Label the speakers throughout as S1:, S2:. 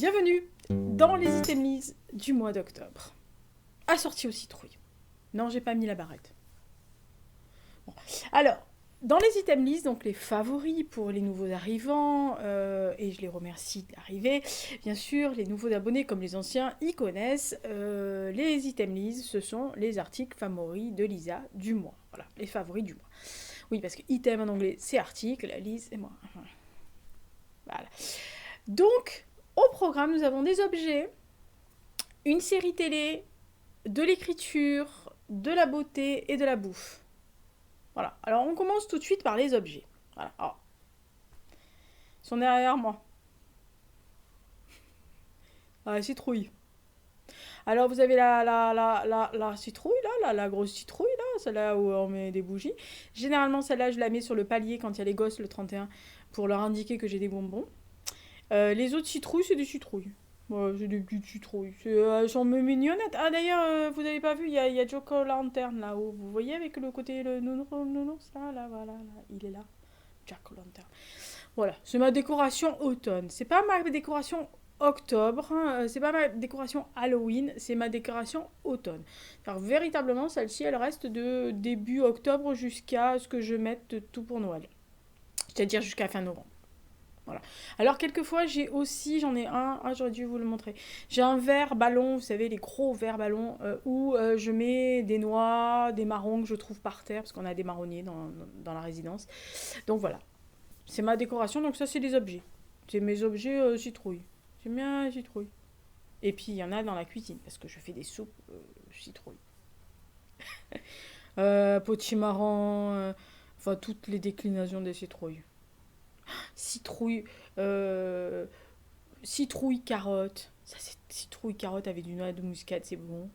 S1: Bienvenue dans les items du mois d'octobre. Assorti aux citrouilles. Non, j'ai pas mis la barrette. Bon. Alors, dans les items donc les favoris pour les nouveaux arrivants, et je les remercie d'arriver. Bien sûr, les nouveaux abonnés comme les anciens y connaissent. Les items ce sont les articles favoris de Lisa du mois. Voilà, les favoris du mois. Oui, parce que item en anglais, c'est article, Lise et moi. Voilà. Donc, au programme, nous avons des objets, une série télé, de l'écriture, de la beauté et de la bouffe. Voilà. Alors, on commence tout de suite par les objets. Voilà. Alors, ils sont derrière moi. La citrouille. Alors, vous avez la citrouille, là, la grosse citrouille, là, celle-là où on met des bougies. Généralement, celle-là, je la mets sur le palier quand il y a les gosses le 31 pour leur indiquer que j'ai des bonbons. Les autres citrouilles, c'est des citrouilles. Ouais, c'est des petites citrouilles. Elles sont mignonnettes. Ah, d'ailleurs, vous n'avez pas vu, il y a Jack Lantern là-haut. Vous voyez avec le côté le nounours, là, voilà, là, il est là. Jack Lantern. Voilà, c'est ma décoration automne. C'est pas ma décoration octobre, hein, c'est pas ma décoration Halloween, c'est ma décoration automne. Alors, véritablement, celle-ci, elle reste de début octobre jusqu'à ce que je mette tout pour Noël. C'est-à-dire jusqu'à fin novembre. Voilà. Alors quelquefois j'en ai un, j'aurais dû vous le montrer. J'ai un verre ballon, vous savez les gros verres ballons où je mets des noix, des marrons que je trouve par terre parce qu'on a des marronniers dans la résidence. Donc voilà, c'est ma décoration. Donc ça c'est des objets, c'est mes objets citrouilles. J'aime bien les citrouilles. Et puis il y en a dans la cuisine parce que je fais des soupes citrouilles. Potimarron, enfin toutes les déclinaisons des citrouilles. Citrouille, euh, citrouille carotte. Ça, c'est citrouille carotte avec du noix de muscade, c'est bon.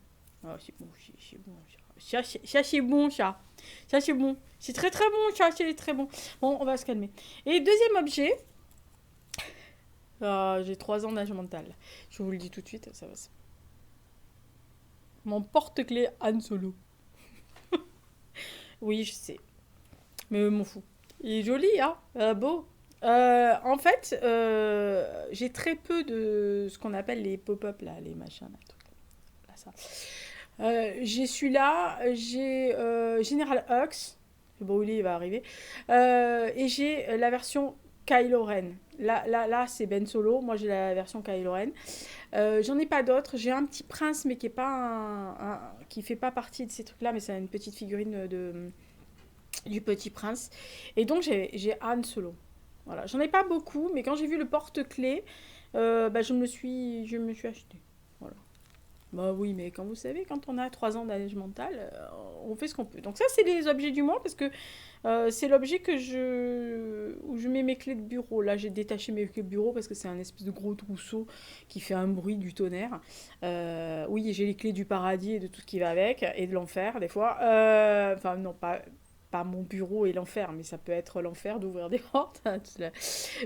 S1: Ah, c'est bon, c'est bon. Ça, c'est bon, ça. Ça, c'est bon. C'est très très bon, ça, c'est très bon. Bon, on va se calmer. Et deuxième objet. J'ai 3 ans d'âge mental. Je vous le dis tout de suite, ça va. Mon porte-clés Han Solo. Oui, je sais. Mais m'en fous. Il est joli, hein. Beau. En fait, j'ai très peu de ce qu'on appelle les pop-up, là, les machins, là, trucs, là, ça. J'ai celui-là, j'ai General Hux, le brûlé il va arriver, et j'ai la version Kylo Ren. Là c'est Ben Solo, moi j'ai la version Kylo Ren. J'en ai pas d'autres, j'ai un petit prince, mais qui est pas qui fait pas partie de ces trucs-là, mais c'est une petite figurine du petit prince. Et donc j'ai Han Solo. Voilà, j'en ai pas beaucoup, mais quand j'ai vu le porte-clés, je me suis acheté. Voilà. Bah oui, mais quand vous savez, quand on a 3 ans d'âge mental, on fait ce qu'on peut. Donc ça, c'est les objets du mois, parce que c'est l'objet où je mets mes clés de bureau. Là, j'ai détaché mes clés de bureau parce que c'est un espèce de gros trousseau qui fait un bruit du tonnerre. Oui, j'ai les clés du paradis et de tout ce qui va avec, et de l'enfer, des fois. Enfin, non, pas mon bureau et l'enfer, mais ça peut être l'enfer d'ouvrir des portes.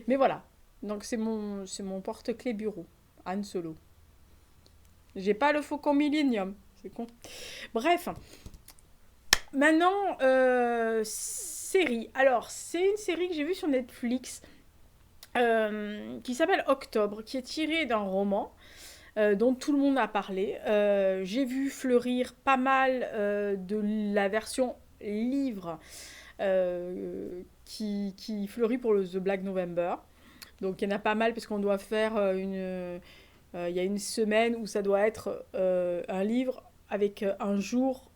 S1: Mais voilà. Donc c'est mon porte-clés bureau. Han Solo. J'ai pas le Faucon Millenium. C'est con. Bref. Maintenant, série. Alors, c'est une série que j'ai vue sur Netflix qui s'appelle Octobre, qui est tirée d'un roman dont tout le monde a parlé. J'ai vu fleurir pas mal de la version livre qui fleurit pour le The Black November. Donc il y en a pas mal parce qu'on doit faire il y a une semaine où ça doit être un livre avec un jour,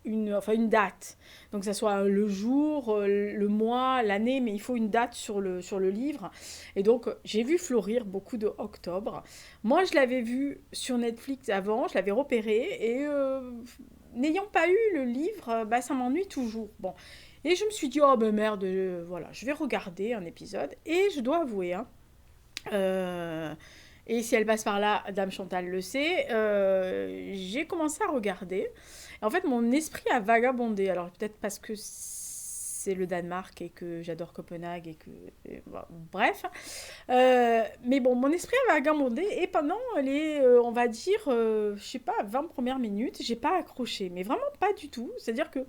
S1: une date. Donc que ça soit le jour, le mois, l'année, mais il faut une date sur le livre. Et donc j'ai vu fleurir beaucoup de octobre. Moi je l'avais vu sur Netflix avant, je l'avais repéré et n'ayant pas eu le livre, ça m'ennuie toujours. Bon. Et je me suis dit, oh ben merde, voilà, je vais regarder un épisode. Et je dois avouer, hein, et si elle passe par là, Dame Chantal le sait, j'ai commencé à regarder. Et en fait, mon esprit a vagabondé. Alors peut-être parce que c'est le Danemark et que j'adore Copenhague bon, bref. Mais bon, mon esprit a vagabondé et pendant les, on va dire, je sais pas, 20 premières minutes, j'ai pas accroché. Mais vraiment pas du tout. C'est-à-dire que,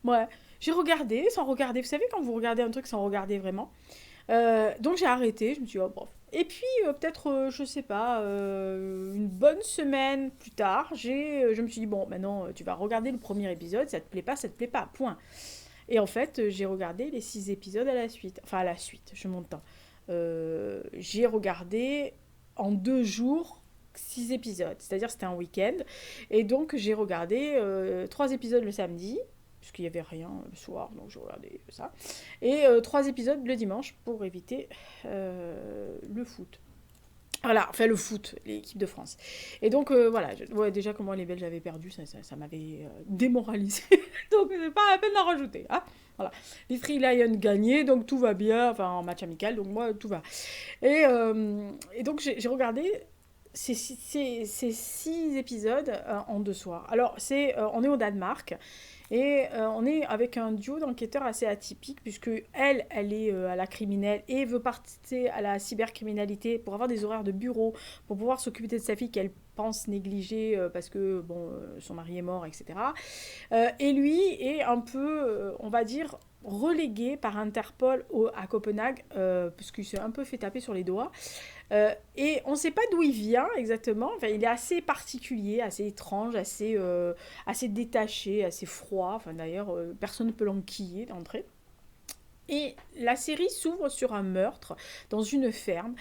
S1: ouais, j'ai regardé sans regarder. Vous savez, quand vous regardez un truc sans regarder vraiment. Donc j'ai arrêté. Je me suis dit, oh, bon, Et puis, peut-être, je sais pas, une bonne semaine plus tard, je me suis dit, bon, maintenant, tu vas regarder le premier épisode, ça te plaît pas, point. Et en fait, j'ai regardé les 6 épisodes à la suite. Enfin, à la suite, je monte temps. J'ai regardé en 2 jours 6 épisodes. C'est-à-dire, c'était un week-end. Et donc, j'ai regardé 3 épisodes le samedi, puisqu'il n'y avait rien le soir, donc j'ai regardé ça. Et 3 épisodes le dimanche pour éviter le foot. Voilà, enfin le foot, l'équipe de France. Et donc voilà, ouais, déjà comment les Belges avaient perdu, ça m'avait démoralisé. Donc c'est pas la peine d'en rajouter. Hein, voilà. Les Three Lions gagnaient, donc tout va bien, enfin en match amical, donc moi tout va. Et donc j'ai regardé ces 6 épisodes en 2 soirs. Alors on est au Danemark. Et on est avec un duo d'enquêteurs assez atypique, puisque elle est à la criminelle et veut participer à la cybercriminalité pour avoir des horaires de bureau, pour pouvoir s'occuper de sa fille qu'elle pense négliger parce que bon, son mari est mort, etc. Et lui est un peu, on va dire, relégué par Interpol à Copenhague, parce qu'il s'est un peu fait taper sur les doigts. Et on ne sait pas d'où il vient exactement. Enfin, il est assez particulier, assez étrange, assez détaché, assez froid. Enfin, d'ailleurs, personne ne peut l'enquiller d'entrée. Et la série s'ouvre sur un meurtre dans une ferme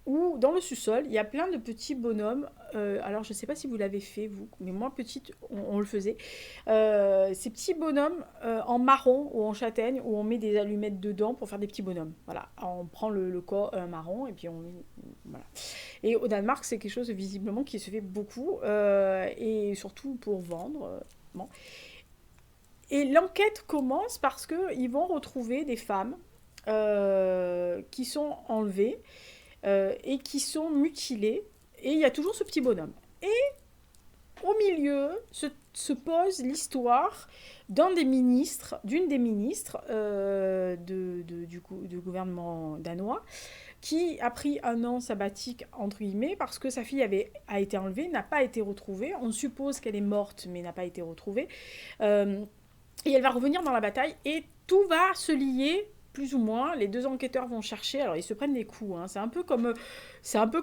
S1: où, dans le sous-sol, il y a plein de petits bonhommes. Alors, je ne sais pas si vous l'avez fait, vous, mais moi, petite, on le faisait. Ces petits bonhommes en marron ou en châtaigne, où on met des allumettes dedans pour faire des petits bonhommes. Voilà, on prend le corps marron et puis on... Voilà. Et au Danemark, c'est quelque chose visiblement qui se fait beaucoup, et surtout pour vendre. Bon. Et l'enquête commence parce qu'ils vont retrouver des femmes qui sont enlevées et qui sont mutilées. Et il y a toujours ce petit bonhomme. Et au milieu se pose l'histoire d'une des ministres du gouvernement danois qui a pris un an sabbatique, entre guillemets, parce que sa fille a été enlevée, n'a pas été retrouvée. On suppose qu'elle est morte, mais n'a pas été retrouvée. Et elle va revenir dans la bataille et tout va se lier plus ou moins. Les deux enquêteurs vont chercher. Alors ils se prennent des coups. Hein. C'est un peu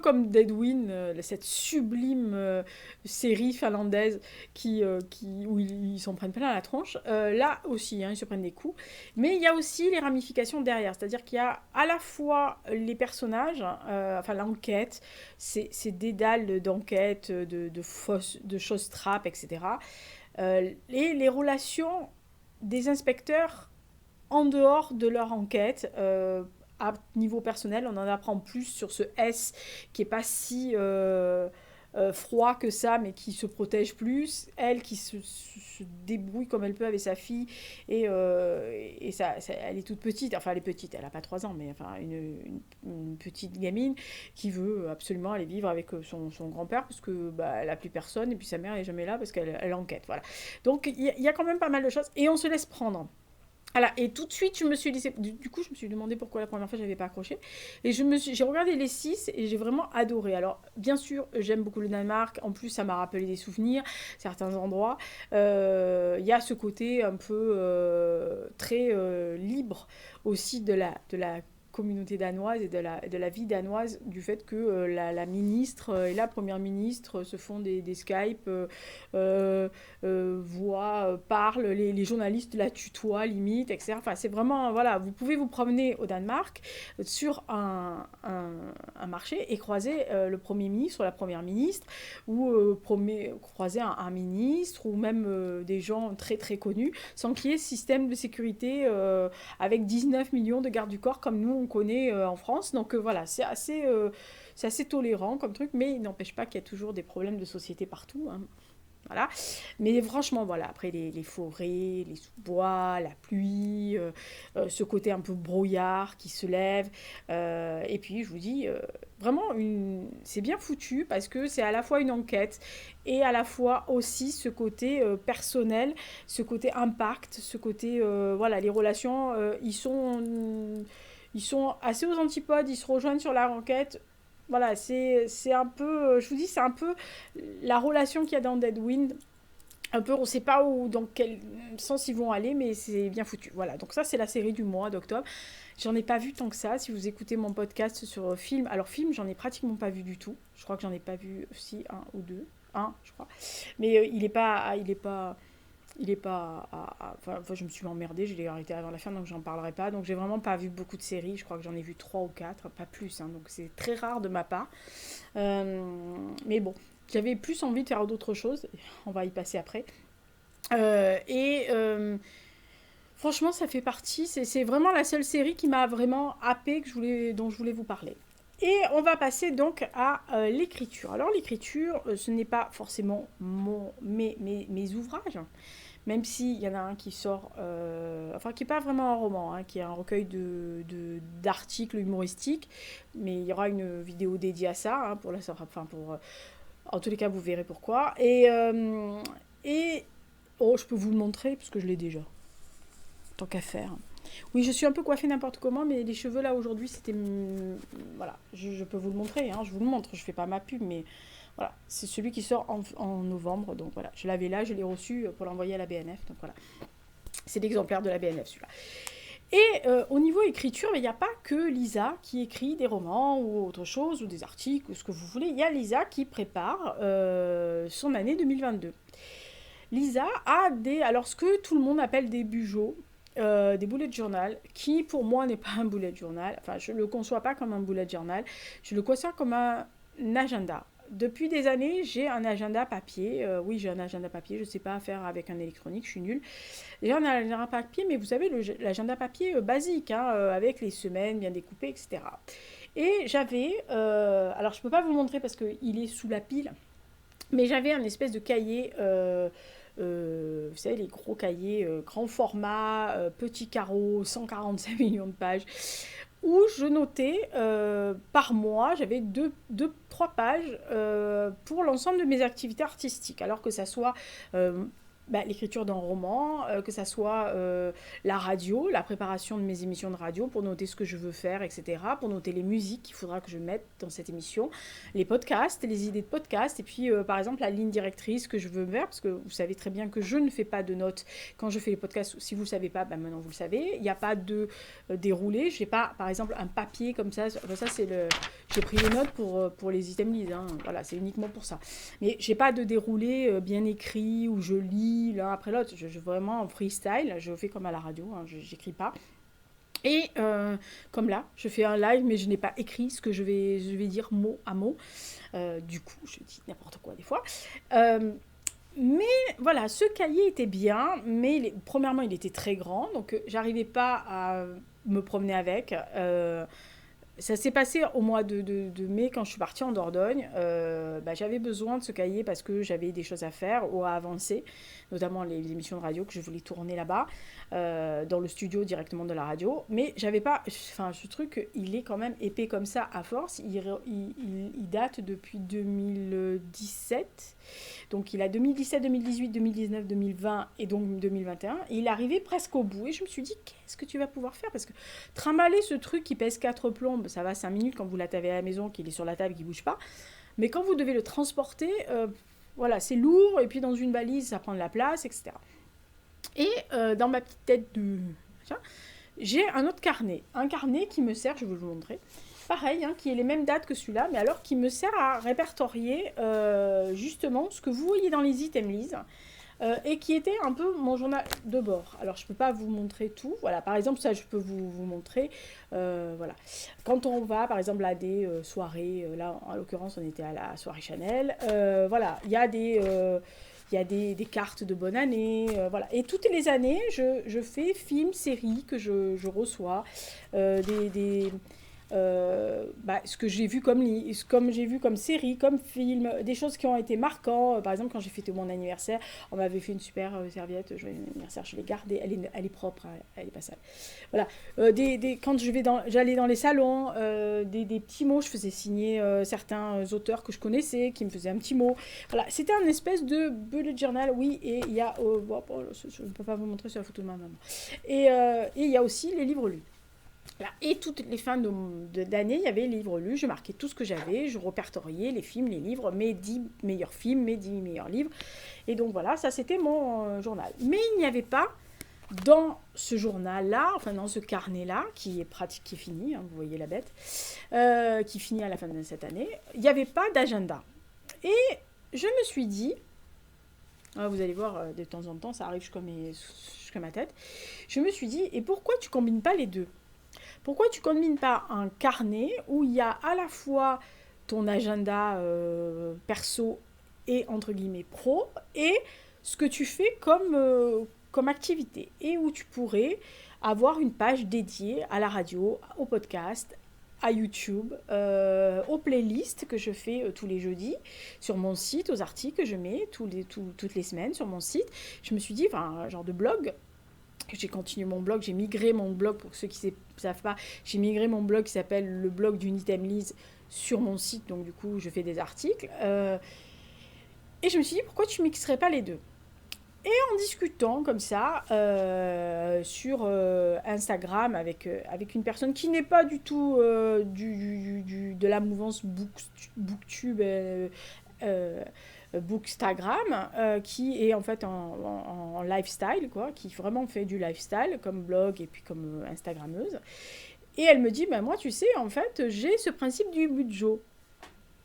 S1: comme Deadwind, cette sublime série finlandaise où ils s'en prennent plein la tronche. Là aussi, hein, ils se prennent des coups. Mais il y a aussi les ramifications derrière. C'est-à-dire qu'il y a à la fois les personnages, enfin l'enquête, ces dédales d'enquête, de choses trappes, etc. Et les relations des inspecteurs en dehors de leur enquête. À niveau personnel, on en apprend plus sur ce S qui est pas si froid que ça, mais qui se protège plus. Elle qui se débrouille comme elle peut avec sa fille. Et elle est toute petite. Enfin, elle est petite, elle a pas 3 ans, mais enfin, une petite gamine qui veut absolument aller vivre avec son grand-père parce que bah, elle a plus personne et puis sa mère n'est jamais là parce qu'elle enquête. Voilà. Donc, il y a quand même pas mal de choses et on se laisse prendre. Voilà, et tout de suite, je me suis dit, du coup, je me suis demandé pourquoi la première fois, je n'avais pas accroché. Et j'ai regardé les 6 et j'ai vraiment adoré. Alors, bien sûr, j'aime beaucoup le Danemark. En plus, ça m'a rappelé des souvenirs, certains endroits. Il y a ce côté un peu très libre aussi de la communauté danoise et de la vie danoise, du fait que la ministre et la première ministre se font des Skype, voient, parlent, les journalistes la tutoient limite, etc. Enfin, c'est vraiment, voilà, vous pouvez vous promener au Danemark sur un marché et croiser le premier ministre ou la première ministre, ou croiser un ministre, ou même des gens très très connus, sans qu'il y ait système de sécurité avec 19 millions de gardes du corps comme nous on connaît en France. Donc voilà, c'est assez tolérant comme truc, mais il n'empêche pas qu'il y a toujours des problèmes de société partout. Hein. Voilà. Mais franchement, voilà, après les forêts, les sous-bois, la pluie, ce côté un peu brouillard qui se lève. Et puis, je vous dis, vraiment, c'est bien foutu parce que c'est à la fois une enquête et à la fois aussi ce côté personnel, ce côté impact, ce côté, voilà, les relations, ils sont assez aux antipodes, ils se rejoignent sur la enquête. Voilà, c'est un peu, je vous dis, c'est un peu la relation qu'il y a dans Deadwind un peu, on ne sait pas où, dans quel sens ils vont aller, mais c'est bien foutu. Voilà, donc ça c'est la série du mois d'octobre. J'en ai pas vu tant que ça. Si vous écoutez mon podcast sur film, alors film, j'en ai pratiquement pas vu du tout. Je crois que j'en ai pas vu aussi un ou deux, un, je crois. Mais il est pas. Enfin, je me suis emmerdée, je l'ai arrêté avant la fin, donc j'en parlerai pas. Donc j'ai vraiment pas vu beaucoup de séries. Je crois que j'en ai vu trois ou quatre, pas plus. Hein, donc c'est très rare de ma part. Mais bon, j'avais plus envie de faire d'autres choses. On va y passer après. Et franchement, ça fait partie. C'est vraiment la seule série qui m'a vraiment happée dont je voulais vous parler. Et on va passer donc à l'écriture. Alors l'écriture, ce n'est pas forcément mes ouvrages, même s'il y en a un qui sort, enfin qui n'est pas vraiment un roman, hein, qui est un recueil d'articles humoristiques, mais il y aura une vidéo dédiée à ça, hein, en tous les cas vous verrez pourquoi. Et oh, je peux vous le montrer parce que je l'ai déjà, tant qu'à faire. Oui, je suis un peu coiffée n'importe comment, mais les cheveux là aujourd'hui, c'était. Voilà, je peux vous le montrer, hein, je vous le montre, je fais pas ma pub, mais voilà, c'est celui qui sort en novembre, donc voilà, je l'avais là, je l'ai reçu pour l'envoyer à la BNF, donc voilà, c'est l'exemplaire de la BNF celui-là. Et au niveau écriture, il n'y a pas que Lisa qui écrit des romans ou autre chose, ou des articles, ou ce que vous voulez, il y a Lisa qui prépare son année 2022. Lisa a alors ce que tout le monde appelle des bujots, des bullet journal, qui pour moi n'est pas un bullet journal, enfin je ne le conçois pas comme un bullet journal, je le conçois comme un agenda. Depuis des années, j'ai un agenda papier. Oui, j'ai un agenda papier. Je ne sais pas faire avec un électronique, je suis nulle. J'ai un agenda papier, mais vous savez, l'agenda papier basique, hein, avec les semaines bien découpées, etc. Et j'avais, alors je ne peux pas vous montrer parce qu'il est sous la pile, mais j'avais un espèce de cahier, vous savez, les gros cahiers, grand format, petit carreau, 145 millions de pages, où je notais par mois, j'avais trois pages pour l'ensemble de mes activités artistiques, alors que ça soit l'écriture d'un roman, que ça soit la radio, la préparation de mes émissions de radio pour noter ce que je veux faire, etc., pour noter les musiques qu'il faudra que je mette dans cette émission, les podcasts, les idées de podcasts, et puis par exemple la ligne directrice que je veux faire, parce que vous savez très bien que je ne fais pas de notes quand je fais les podcasts. Si vous ne le savez pas, maintenant vous le savez, il n'y a pas de déroulé, je n'ai pas par exemple un papier comme ça, j'ai pris les notes pour les items list, hein. Voilà, c'est uniquement pour ça. Mais j'ai pas de déroulé bien écrit où je lis l'un après l'autre. Je vraiment en freestyle, je fais comme à la radio, hein, j'écris pas. Et comme là, je fais un live, mais je n'ai pas écrit ce que je vais dire mot à mot. Du coup, je dis n'importe quoi des fois. Mais voilà, ce cahier était bien, mais premièrement, il était très grand, donc j'arrivais pas à me promener avec. Ça s'est passé au mois de mai quand je suis partie en Dordogne. J'avais besoin de ce cahier parce que j'avais des choses à faire ou à avancer, notamment les émissions de radio que je voulais tourner là-bas, dans le studio directement de la radio. Mais j'avais pas. Enfin, ce truc, il est quand même épais comme ça à force. Il date depuis 2017. Donc il a 2017, 2018, 2019, 2020 et donc 2021. Et il est arrivé presque au bout. Et je me suis dit, qu'est-ce que tu vas pouvoir faire? Parce que trimballer ce truc qui pèse 4 plombes, ça va 5 minutes quand vous l'avez à la maison, qu'il est sur la table, qu'il ne bouge pas. Mais quand vous devez le transporter, voilà, c'est lourd. Et puis dans une valise, ça prend de la place, etc. Et dans ma petite tête j'ai un autre carnet. Un carnet qui me sert, je vais vous le montrer. Pareil, hein, qui est les mêmes dates que celui-là, mais alors qui me sert à répertorier justement ce que vous voyez dans les items list et qui était un peu mon journal de bord. Alors je ne peux pas vous montrer tout. Voilà, par exemple, ça je peux vous montrer. Voilà. Quand on va par exemple à des soirées, là en l'occurrence on était à la soirée Chanel, voilà, il y a des cartes de bonne année, voilà. Et toutes les années, je fais films, séries que je reçois, ce que j'ai vu comme j'ai vu comme série, comme film, des choses qui ont été marquantes. Par exemple, quand j'ai fêté mon anniversaire, on m'avait fait une super serviette, joyeux anniversaire, je l'ai gardée, elle est propre, hein, elle est pas sale. Voilà. Quand j'allais dans les salons, des petits mots, je faisais signer certains auteurs que je connaissais, qui me faisaient un petit mot. Voilà, c'était un espèce de bullet journal, oui, et il y a, je ne peux pas vous montrer sur la photo de ma maman. Et il y a aussi les livres lus. Voilà. Et toutes les fins d'année, il y avait les livres lus, je marquais tout ce que j'avais, je répertoriais les films, les livres, mes 10 meilleurs films, mes 10 meilleurs livres. Et donc voilà, ça c'était mon journal. Mais il n'y avait pas dans ce journal-là, enfin dans ce carnet-là, qui est pratique, qui est fini, hein, vous voyez la bête, qui finit à la fin de cette année, il n'y avait pas d'agenda. Et je me suis dit, vous allez voir, de temps en temps, ça arrive jusqu'à ma tête, je me suis dit, et pourquoi tu combines pas les deux? Pourquoi tu combines pas un carnet où il y a à la fois ton agenda perso et entre guillemets pro et ce que tu fais comme activité et où tu pourrais avoir une page dédiée à la radio, au podcast, à YouTube, aux playlists que je fais tous les jeudis sur mon site, aux articles que je mets toutes les semaines sur mon site. Je me suis dit, enfin, un genre de blog. J'ai continué mon blog, j'ai migré mon blog, pour ceux qui ne savent pas, j'ai migré mon blog qui s'appelle le blog d'Unity Emilise sur mon site, donc du coup je fais des articles. Et je me suis dit, pourquoi tu mixerais pas les deux? Et en discutant comme ça sur Instagram avec une personne qui n'est pas du tout de la mouvance booktube, Bookstagram, qui est en fait en lifestyle, quoi, qui vraiment fait du lifestyle comme blog et puis comme Instagrammeuse. Et elle me dit, bah, moi, tu sais, en fait, j'ai ce principe du budget.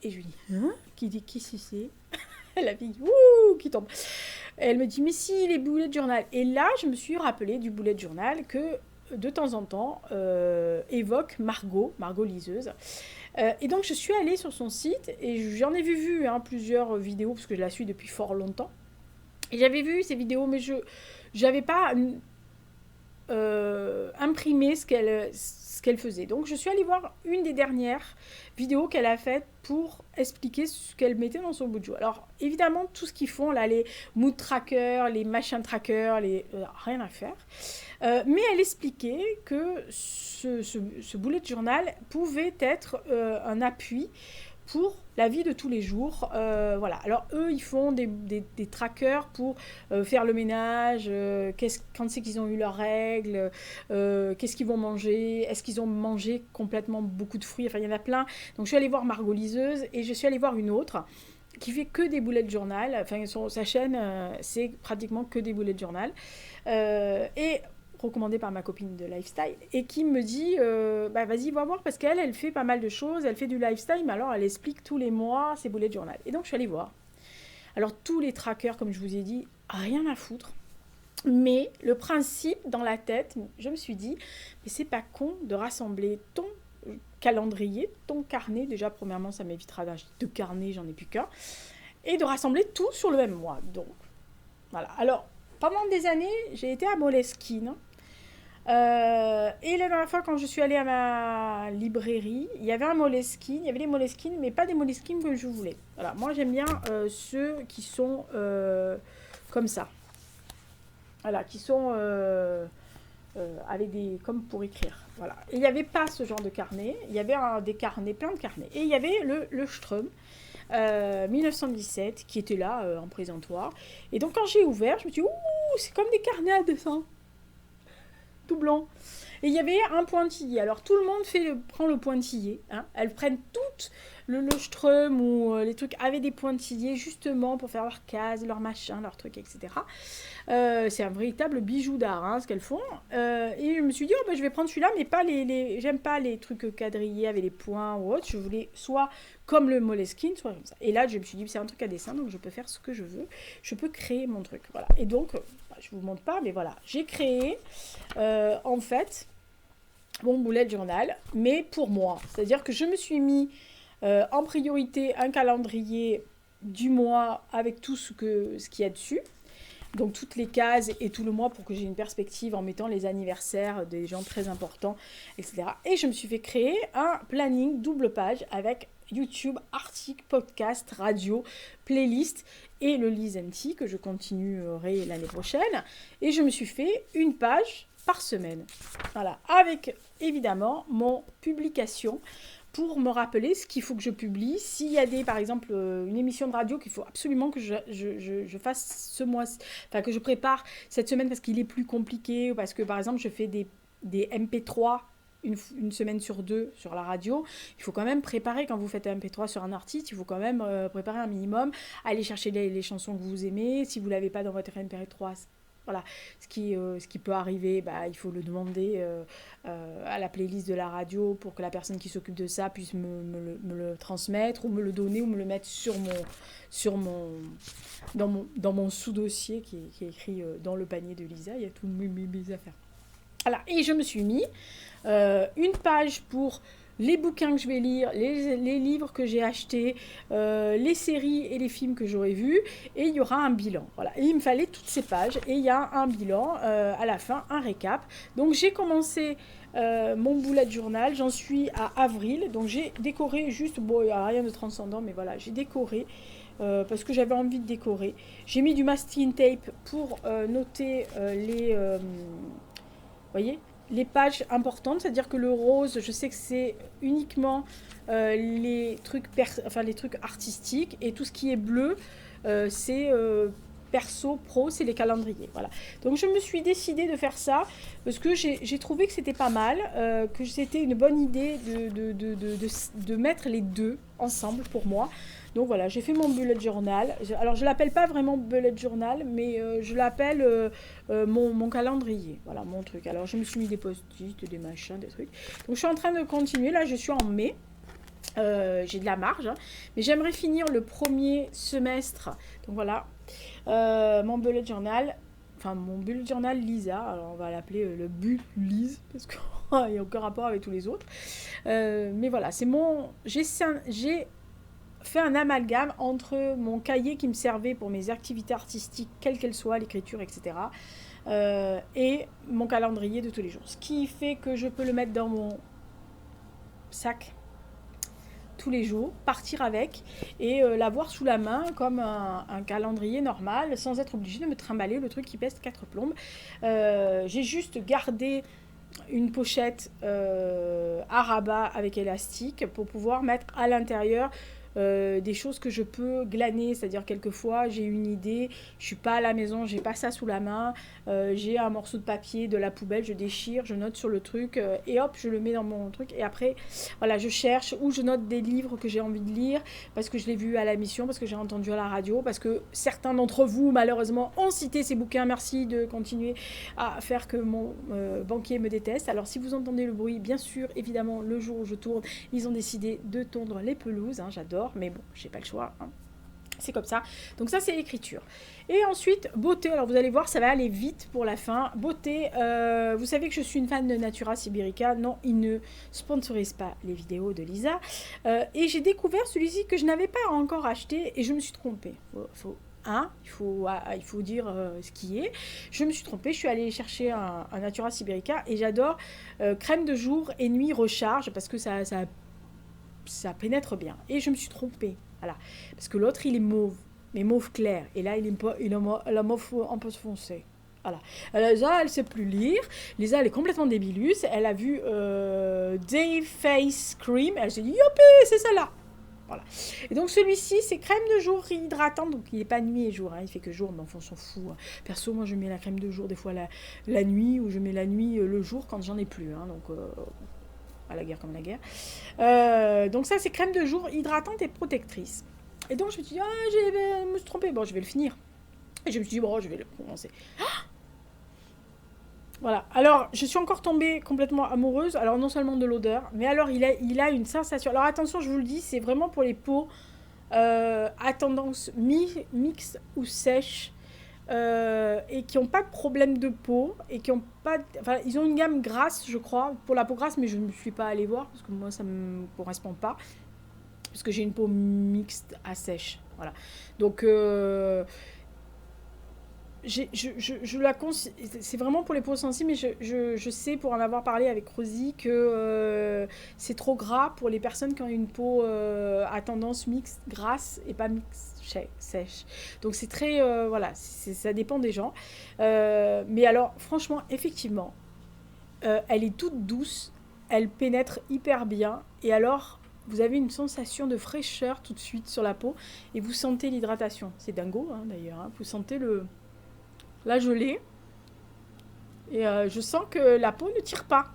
S1: Et je lui dis, hein? Qui c'est? La fille, ouh, qui tombe. Et elle me dit, mais si, les bullet journal. Et là, je me suis rappelé du bullet journal que de temps en temps évoque Margot liseuse. Et donc je suis allée sur son site et j'en ai vu plusieurs vidéos parce que je la suis depuis fort longtemps. Et j'avais vu ces vidéos, mais je n'avais pas imprimé ce qu'elle faisait. Donc je suis allée voir une des dernières vidéos qu'elle a faites pour expliquer ce qu'elle mettait dans son budget. Alors évidemment tout ce qu'ils font là, les mood trackers, les machin trackers, rien à faire. Mais elle expliquait que ce bullet journal pouvait être un appui pour la vie de tous les jours. Voilà. Alors eux, ils font des trackers pour faire le ménage, quand c'est qu'ils ont eu leurs règles, qu'est-ce qu'ils vont manger, est-ce qu'ils ont mangé complètement beaucoup de fruits, enfin il y en a plein. Donc je suis allée voir Margot Liseuse et je suis allée voir une autre qui fait que des bullet journal. Enfin sa chaîne, c'est pratiquement que des bullet journal. Et recommandée par ma copine de lifestyle et qui me dit vas-y va voir parce qu'elle fait pas mal de choses, elle fait du lifestyle mais alors elle explique tous les mois ses bullet journal. Et donc je suis allée voir. Alors tous les trackers comme je vous ai dit, rien à foutre. Mais le principe dans la tête, je me suis dit mais c'est pas con de rassembler ton calendrier, ton carnet, déjà premièrement ça m'évitera d'acheter 2 carnets, j'en ai plus qu'un, et de rassembler tout sur le même mois. Donc voilà. Alors pendant des années, j'ai été à Moleskine. Et la dernière fois, quand je suis allée à ma librairie, il y avait un Moleskine. Il y avait des Moleskine, mais pas des Moleskine que je voulais. Voilà. Moi, j'aime bien ceux qui sont comme ça. Voilà, qui sont avec des... comme pour écrire. Voilà. Et il n'y avait pas ce genre de carnet. Il y avait des carnets, plein de carnets. Et il y avait le Strum. 1917 qui était là en présentoir et donc quand j'ai ouvert je me suis dit ouh c'est comme des carnets à dessin tout blanc et il y avait un pointillé, alors tout le monde prend le pointillé, hein. Elles prennent toutes le Strum ou les trucs avec des pointillés justement pour faire leurs cases, leurs machins, leurs trucs, etc. C'est un véritable bijou d'art, hein, ce qu'elles font. Et je me suis dit, je vais prendre celui-là, mais pas j'aime pas les trucs quadrillés avec les points ou autre. Je voulais soit comme le Moleskine, soit comme ça. Et là, je me suis dit, c'est un truc à dessin, donc je peux faire ce que je veux. Je peux créer mon truc. Voilà. Et donc, je vous montre pas, mais voilà. J'ai créé, en fait, mon bullet journal, mais pour moi. C'est-à-dire que je me suis mis en priorité un calendrier du mois avec tout ce qu'il y a dessus. Donc toutes les cases et tout le mois pour que j'ai une perspective en mettant les anniversaires des gens très importants, etc. Et je me suis fait créer un planning double page avec YouTube, articles, podcasts, radio, playlist et le Listen que je continuerai l'année prochaine. Et je me suis fait une page par semaine. Voilà, avec évidemment mon publication pour me rappeler ce qu'il faut que je publie. S'il y a par exemple, une émission de radio qu'il faut absolument que je fasse ce mois, enfin que je prépare cette semaine parce qu'il est plus compliqué, ou parce que par exemple je fais des MP3 une semaine sur 2 sur la radio. Il faut quand même préparer, quand vous faites un MP3 sur un artiste, il faut quand même préparer un minimum, aller chercher les chansons que vous aimez. Si vous ne l'avez pas dans votre MP3, voilà, ce qui peut arriver, bah, il faut le demander à la playlist de la radio pour que la personne qui s'occupe de ça puisse me le transmettre ou me le donner ou me le mettre dans mon sous-dossier qui est écrit dans le panier de Lisa. Il y a toutes mes affaires. Voilà, et je me suis mis une page pour les bouquins que je vais lire, les livres que j'ai achetés, les séries et les films que j'aurais vus, et il y aura un bilan. Voilà. Et il me fallait toutes ces pages, et il y a un bilan à la fin, un récap. Donc j'ai commencé mon bullet journal, j'en suis à avril, donc j'ai décoré juste, bon, il n'y a rien de transcendant, mais voilà, j'ai décoré. Parce que j'avais envie de décorer. J'ai mis du masking tape pour noter voyez, les pages importantes, c'est-à-dire que le rose, je sais que c'est uniquement les trucs artistiques, et tout ce qui est bleu, c'est perso, pro, c'est les calendriers. Voilà. Donc je me suis décidée de faire ça parce que j'ai trouvé que c'était pas mal, que c'était une bonne idée de mettre les deux ensemble pour moi. Donc voilà, j'ai fait mon bullet journal. Alors je ne l'appelle pas vraiment bullet journal, mais je l'appelle mon calendrier. Voilà, mon truc. Alors je me suis mis des post-it, des machins, des trucs. Donc je suis en train de continuer. Là, je suis en mai. J'ai de la marge, hein, mais j'aimerais finir le premier semestre. Donc voilà, mon bullet journal. Enfin, mon bullet journal Lisa. Alors on va l'appeler le bu Lise, parce qu'il n'y a aucun rapport avec tous les autres. Mais voilà, c'est mon... J'ai fait un amalgame entre mon cahier qui me servait pour mes activités artistiques, quelles qu'elles soient, l'écriture, etc., et mon calendrier de tous les jours. Ce qui fait que je peux le mettre dans mon sac tous les jours, partir avec et l'avoir sous la main comme un calendrier normal, sans être obligé de me trimballer le truc qui pèse 4 plombes. J'ai juste gardé une pochette à rabat avec élastique pour pouvoir mettre à l'intérieur des choses que je peux glaner, c'est-à-dire quelquefois j'ai une idée, je suis pas à la maison, j'ai pas ça sous la main, j'ai un morceau de papier de la poubelle, je déchire, je note sur le truc et hop, je le mets dans mon truc, et après voilà, je cherche, ou je note des livres que j'ai envie de lire parce que je l'ai vu à la mission, parce que j'ai entendu à la radio, parce que certains d'entre vous malheureusement ont cité ces bouquins. Merci de continuer à faire que mon banquier me déteste. Alors si vous entendez le bruit, bien sûr, évidemment, le jour où je tourne, ils ont décidé de tondre les pelouses, hein, j'adore, mais bon, j'ai pas le choix, hein. C'est comme ça. Donc ça, c'est l'écriture. Et ensuite, beauté. Alors vous allez voir, ça va aller vite pour la fin. Beauté, vous savez que je suis une fan de Natura Siberica. Non, ils ne sponsorisent pas les vidéos de Lisa. Et j'ai découvert celui-ci que je n'avais pas encore acheté et je me suis trompée. Il faut dire ce qui est. Je me suis trompée, je suis allée chercher un Natura Siberica et j'adore crème de jour et nuit recharge parce que ça pénètre bien. Et je me suis trompée. Voilà. Parce que l'autre, il est mauve, mais mauve clair. Et là, il a la mauve un peu foncé. Voilà. Lisa, elle ne sait plus lire. Lisa, elle est complètement débiluce. Elle a vu Day Face Cream. Elle s'est dit, youpi, c'est celle-là. Voilà. Et donc celui-ci, c'est crème de jour hydratante. Donc il n'est pas nuit et jour, hein. Il fait que jour, mais enfin on s'en fout, hein. Perso, moi je mets la crème de jour des fois la nuit, ou je mets la nuit le jour quand j'en ai plus, hein. Donc à la guerre comme la guerre. Donc ça, c'est crème de jour hydratante et protectrice. Et donc je me suis dit, je me suis trompée, bon je vais le finir. Et je me suis dit, bon je vais le commencer. Voilà, alors je suis encore tombée complètement amoureuse, alors non seulement de l'odeur, mais alors il a une sensation. Alors attention, je vous le dis, c'est vraiment pour les peaux à tendance mixte ou sèche, et qui n'ont pas de problème de peau, et qui ont pas... Enfin, ils ont une gamme grasse, je crois, pour la peau grasse, mais je ne me suis pas allée voir, parce que moi, ça ne me correspond pas, parce que j'ai une peau mixte à sèche, voilà. Donc... c'est vraiment pour les peaux sensibles, mais je sais, pour en avoir parlé avec Rosie, que c'est trop gras pour les personnes qui ont une peau à tendance mixte, grasse, et pas mixte, sèche. Donc c'est très... voilà, ça dépend des gens. Mais alors, franchement, effectivement, elle est toute douce, elle pénètre hyper bien, et alors... Vous avez une sensation de fraîcheur tout de suite sur la peau, et vous sentez l'hydratation. C'est dingo, hein, d'ailleurs, hein. Vous sentez le... Là, je l'ai. Et je sens que la peau ne tire pas.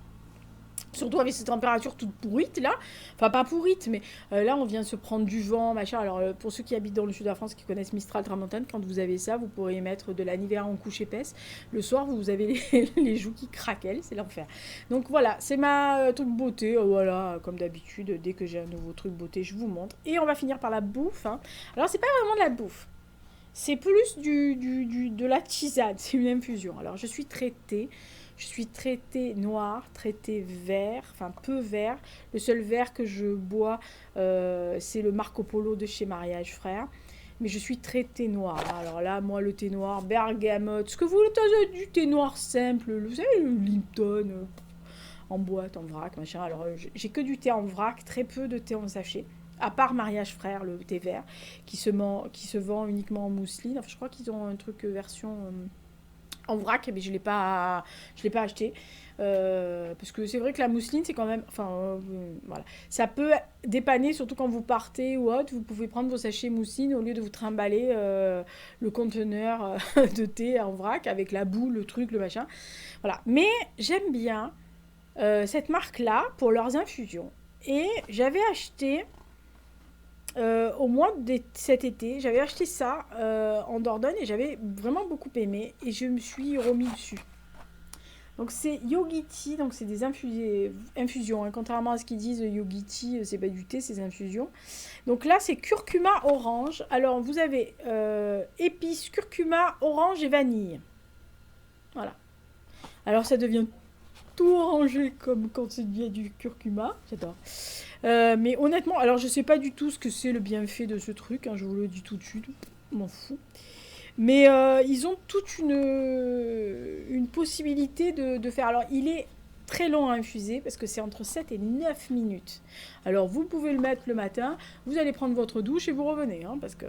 S1: Surtout avec ces températures toutes pourrites là. Enfin, pas pourrites, mais là, on vient de se prendre du vent, machin. Alors, pour ceux qui habitent dans le sud de la France, qui connaissent Mistral, Tramontane, quand vous avez ça, vous pourrez mettre de la Nivea en couche épaisse. Le soir, vous avez les joues qui craquellent, c'est l'enfer. Donc voilà, c'est ma truc beauté. Voilà, comme d'habitude, dès que j'ai un nouveau truc beauté, je vous montre. Et on va finir par la bouffe. Hein. Alors, c'est pas vraiment de la bouffe. C'est plus de la tisane, c'est une infusion. Alors, je suis traitée. Je suis traité noir, traité vert, enfin peu vert. Le seul vert que je bois, c'est le Marco Polo de chez Mariage Frères. Mais je suis traité noir. Alors là, moi, le thé noir, bergamote, ce que vous voulez, du thé noir simple, vous savez, le Lipton, en boîte, en vrac, machin. Alors, j'ai que du thé en vrac, très peu de thé en sachet. À part Mariage Frères, le thé vert, qui se vend uniquement en mousseline. Enfin, je crois qu'ils ont un truc version... en vrac, mais je l'ai pas acheté. Parce que c'est vrai que la mousseline, c'est quand même... Enfin, voilà. Ça peut dépanner, surtout quand vous partez ou autre. Vous pouvez prendre vos sachets mousseline au lieu de vous trimballer le conteneur de thé en vrac avec la boule, le truc, le machin. Voilà. Mais j'aime bien cette marque-là pour leurs infusions. Et j'avais acheté... au mois de cet été, j'avais acheté ça en Dordogne et j'avais vraiment beaucoup aimé et je me suis remis dessus. Donc c'est Yogi Tea, donc c'est des infusions, hein. Contrairement à ce qu'ils disent, Yogi Tea, c'est pas du thé, c'est des infusions. Donc là c'est curcuma orange. Alors vous avez épices, curcuma, orange et vanille. Voilà. Alors ça devient tout orangé comme quand c'est du curcuma, j'adore. Mais honnêtement, alors je sais pas du tout ce que c'est le bienfait de ce truc, hein, je vous le dis tout de suite, m'en fous. Mais ils ont toute une possibilité de faire. Alors il est très long à infuser parce que c'est entre 7 et 9 minutes. Alors vous pouvez le mettre le matin, vous allez prendre votre douche et vous revenez, hein, parce que...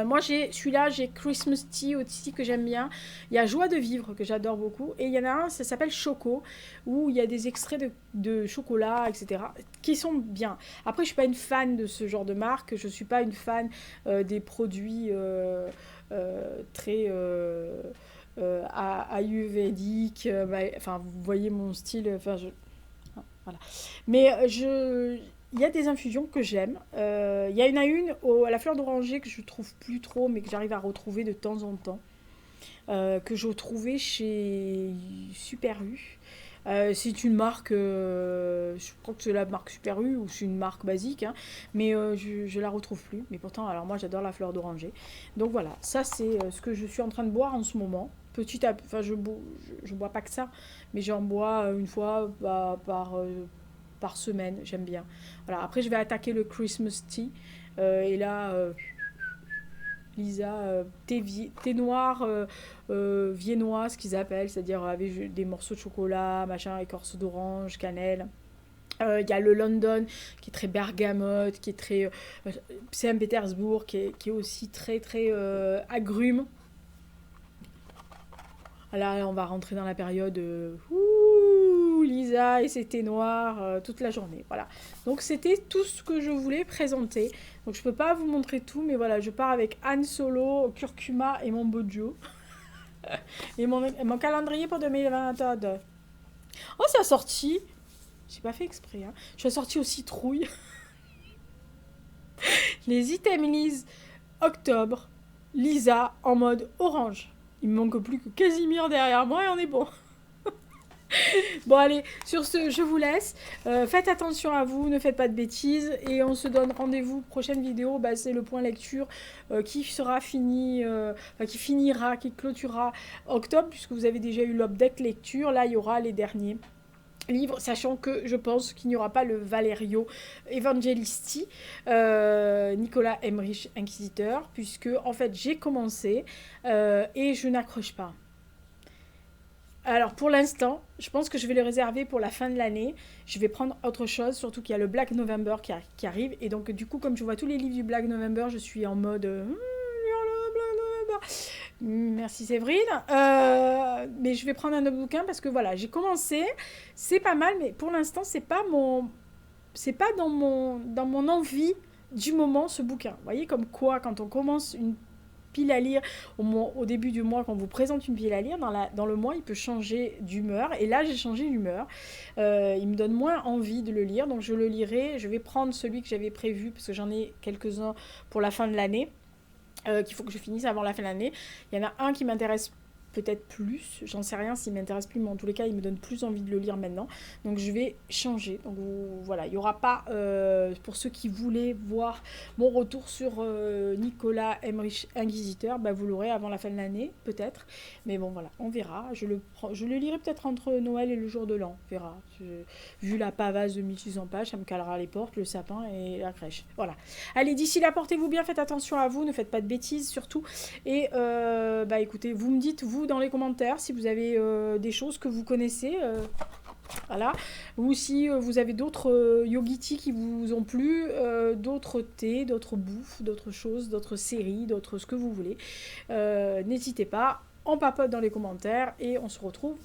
S1: moi celui-là, j'ai Christmas Tea aussi que j'aime bien. Il y a Joie de vivre que j'adore beaucoup. Et il y en a un, ça s'appelle Choco, où il y a des extraits de chocolat, etc. qui sont bien. Après, je suis pas une fan de ce genre de marque. Je suis pas une fan des produits très ayurvédiques. Enfin, vous voyez mon style. Enfin, voilà. Mais il y a des infusions que j'aime. Il y en a une à la fleur d'oranger que je trouve plus trop, mais que j'arrive à retrouver de temps en temps. Que je trouvais chez Super U. C'est une marque, je crois que c'est la marque Super U ou c'est une marque basique, hein, mais je la retrouve plus. Mais pourtant, alors moi j'adore la fleur d'oranger. Donc voilà, ça c'est ce que je suis en train de boire en ce moment. Petit à petit, enfin je bois pas que ça, mais j'en bois une fois par semaine, j'aime bien. Voilà, après je vais attaquer le Christmas Tea. Et là, Lisa, thé noir viennois, ce qu'ils appellent, c'est-à-dire avec des morceaux de chocolat, machin, écorce d'orange, cannelle. Il y a le London qui est très bergamote, qui est très Saint-Pétersbourg, qui est aussi très très agrume. Là, on va rentrer dans la période Lisa et ses thés noirs toute la journée. Voilà. Donc, c'était tout ce que je voulais présenter. Donc, je ne peux pas vous montrer tout, mais voilà, je pars avec Han Solo, curcuma et mon bojo. Et mon calendrier pour 2022. Oh, ça a sorti. J'ai pas fait exprès. Hein. Je suis sortie aux citrouilles. Les items octobre. Lisa en mode orange. Il me manque plus que Casimir derrière moi et on est bon. Bon allez, sur ce, je vous laisse. Faites attention à vous, ne faites pas de bêtises. Et on se donne rendez-vous, prochaine vidéo, c'est le point lecture qui sera fini, qui clôturera octobre, puisque vous avez déjà eu l'update lecture. Là, il y aura les derniers livre, sachant que je pense qu'il n'y aura pas le Valerio Evangelisti, Nicolas Emmerich Inquisiteur, puisque en fait j'ai commencé et je n'accroche pas. Alors pour l'instant, je pense que je vais le réserver pour la fin de l'année. Je vais prendre autre chose, surtout qu'il y a le Black November qui arrive. Et donc du coup, comme je vois tous les livres du Black November, je suis en mode... Merci Séverine. Mais je vais prendre un autre bouquin parce que voilà, j'ai commencé, c'est pas mal, mais pour l'instant, c'est pas dans mon envie du moment ce bouquin. Vous voyez comme quoi, quand on commence pile à lire au début du mois, quand on vous présente une pile à lire, dans le mois, il peut changer d'humeur. Et là, j'ai changé d'humeur. Il me donne moins envie de le lire, donc je le lirai. Je vais prendre celui que j'avais prévu, parce que j'en ai quelques-uns pour la fin de l'année, qu'il faut que je finisse avant la fin de l'année. Il y en a un qui m'intéresse peut-être plus, j'en sais rien s'il m'intéresse plus, mais en tous les cas il me donne plus envie de le lire maintenant, donc je vais changer. Donc voilà, il n'y aura pas, pour ceux qui voulaient voir mon retour sur Nicolas Emmerich Inquisiteur, bah, vous l'aurez avant la fin de l'année peut-être, mais bon voilà, on verra. Je le lirai peut-être entre Noël et le jour de l'an, on verra. Vu la pavasse de 1600 pages, ça me calera les portes, le sapin et la crèche. Voilà, allez, d'ici là, portez-vous bien, faites attention à vous, ne faites pas de bêtises surtout, et bah écoutez, vous me dites, vous, dans les commentaires, si vous avez des choses que vous connaissez, voilà, ou si vous avez d'autres yogiti qui vous ont plu, d'autres thés, d'autres bouffes, d'autres choses, d'autres séries, d'autres ce que vous voulez, n'hésitez pas, on papote dans les commentaires et on se retrouve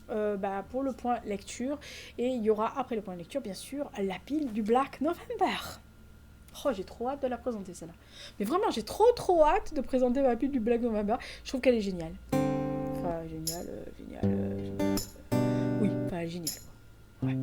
S1: pour le point lecture, et il y aura après le point lecture bien sûr la pile du Black November. Oh, j'ai trop hâte de la présenter celle-là. Mais vraiment, j'ai trop hâte de présenter ma pile du Black November. Je trouve qu'elle est géniale. Enfin, géniale. Oui, enfin, géniale. Ouais.